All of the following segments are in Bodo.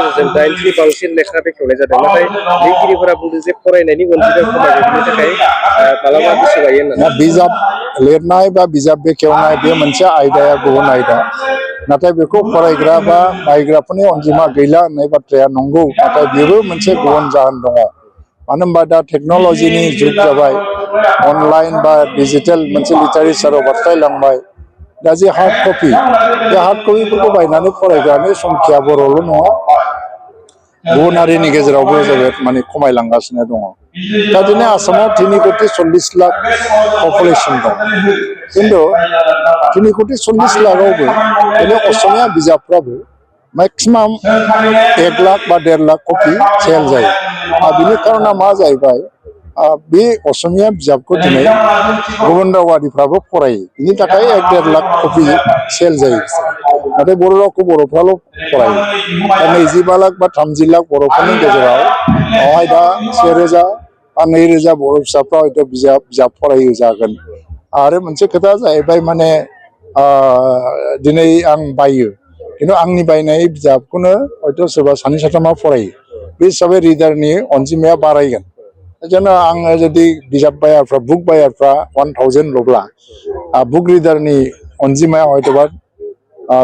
गेजेरजों 9 बांसिन लेखा बेखेवनाय जादों नाथाय लिरगिरिफोरा बुंदों जे फरायनायनि अनजिमाया खमायदों बेनि थाखाय मालाबा गोसो बायो होननानै बिजाब लिरनाय बा बिजाब बेखेवनाय बे मोनसे आयदाया गुबुन आयदा नाथाय बेखौ फरायग्रा बा बायग्राफोरनि अनजिमा गैला होननाय बाथ्राया नंगौ नाथाय बेबो मोनसे गुबुन जाहोन दङ मानो होनबा दा टेक्न'लजिनि जुग जाबाय अनलाइन बा डिजिटेल मोनसे लिटारेचाराव बारस्लायलांबाय दा जे हार्ड कपि बे हार्ड कपिफोरखौ बायनानै फरायग्रानि संख्या बर'ल' नङा गुबुन हारिनि गेजेरावबो जोबोद माने खमायलांगासिनो दङ दा दिनै आसामाव 3,40 लाख पपुलेसन दं खिन्थु 3,40 लाखआवबो दिनै असमिया बिजाबफ्राबो मैक्सिमाम 1 लाख बा 1.5 लाख कपि सेल जायो बिनि कारना मा जाहैबाय बे असमिया बिजाबखौ दिनै गुबुन रावारिफ्राबो फरायो बिनि थाखाय 1.5 लाख कपि सेल जायो नाथाय बर' रावखौ बर'फ्राल' फरायो दा 25 लाख बा 30 लाख बर'फोरनि गेजेराव बेवहाय दा 1,000 बा 2,000 बर' फिसाफ्रा हयथ' बिजाब फरायो जागोन आरो मोनसे खोथा जाहैबाय माने दिनै आं बायो खिन्थु आंनि बायनाय बिजाबखौनो हयथ' सोरबा सानै साथामा फरायो बे हिसाबै रिडारनि अनजिमाया बारायगोन जोंना आङो जुदि बिजाब बायारफ्रा बुक बायारफ्रा 1000 ल'ब्ला बुक रिडारनि अनजिमाया हयथ'बा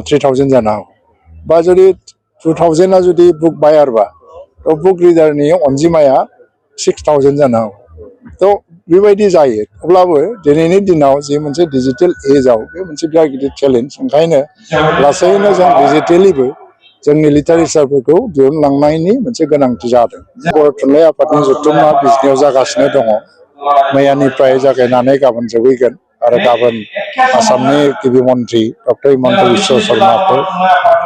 3000 जानो हागौ बा जुदि 2000 जुदि बुक बायारबा बुक रिडारनि अनजिमाया 6000 जानो हागौ थ' बेबायदि जायो अब्लाबो दिनैनि दिनाव जे मोनसे डिजिटेल एजआव बे मोनसे बिराद गिदिर चेलेन्ज ओंखायनो लासैनो जों डिजिटेलिबो जोंनि लिटारेचारफोरखौ दिहुनलांनायनि मोनसे गोनांथि जादों बर' थुनलाइ आफादनि जथुम्मा बिजनियाव जागासिनो दङ मैयानिफ्राय जागायनानै गाबोन जोबहैगोन आरो गाबोन आसामनि गिबि मन्थ्रि डक्टर हिमन्त बिश्व शर्माखौ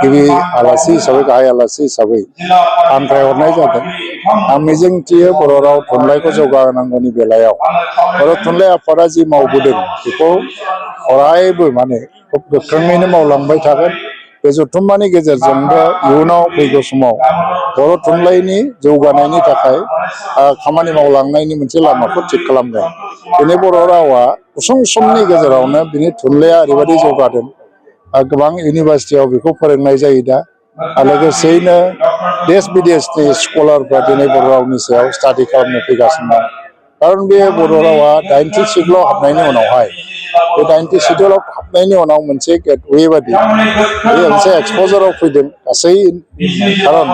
गिबि आलासि हिसाबै गाहाय आलासि हिसाबै हांख्रायहरनाय जादों आं मिजिंथियो बर' राव थुनलाइखौ जौगाहोनांगौनि बेलायाव बर' थुनलाइ आफादा जि मावबोदों बेखौ अरायबो माने खोब गोख्रोङैनो मावलांबाय थागोन बे जथुम्मानि गेजेरजोंबो इयुनाव फैगौ समाव बर' थुनलाइनि जौगानायनि थाखाय खामानि मावलांनायनि मोनसे लामाखौ थिग खालामगोन दिनै बर' रावा गुसुं समनि गेजेरावनो बिनि थुनलाइया ओरैबायदि जौगादों गोबां इउनिभारसिटियाव बेखौ फोरोंनाय जायो दा लोगोसेयैनो देश बिदेशनि स्कलारफ्रा दिनै बर' रावनि सायाव स्टाडि खालामनो फैगासिनो दं खारन बे बर' रावा 90 सिडुलाव हाबनायनि उनावहाय बे 90 सिडुलाव हाबनायनि उनाव मोनसे गेटवे बादि बे मोनसे एक्सप'जाराव फैदों गासै खारन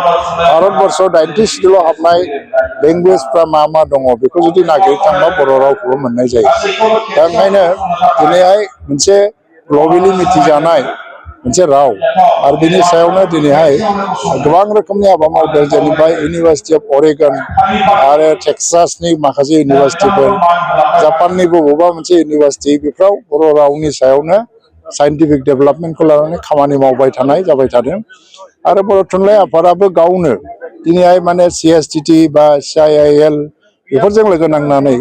भारतबर्षआव 90 सिडुलाव हाबनाय लेंगुवेजफ्रा मा दङ बेखौ जुदि नागिरनो थांबा बर' रावखौबो मोननाय जायो दा ओंखायनो दिनैहाय मोनसे ग्लबेलि मिथिजानाय मोनसे राव आरो बिनि सायावनो दिनैहाय गोबां रोखोमनि हाबा मावदों जेनेबा इउनिभारसिटि अफ अरेगन आरो टेक्सासनि माखासे इउनिभारसिटिफोर जापाननि बबेबा मोनसे इउनिभारसिटि बेफोराव बर' रावनि सायावनो साइन्टिफिक डेभेलपमेन्टखौ लानानै खामानि मावबाय जाबाय थादों आरो बर' थुनलाइ आफादाबो गावनो दिनैहाय माने CSTT बा CIIL बेफोरजों लोगो नांनानै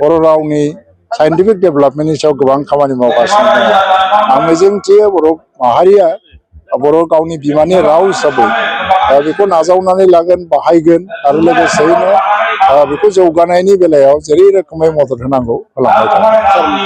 बर' रावनि साइन्टिफिक डेभेलपमेन्टनि सायाव गोबां खामानि मावगासिनो दङ आं मिजिंथियो बर' माहारिया बर' गावनि बिमानि राव हिसाबै बेखौ नाजावनानै लागोन बाहायगोन आरो लोगोसेयैनो बेखौ जौगानायनि बेलायाव जेरै रोखोमै मदद होनांगौ होलांबाय थागोन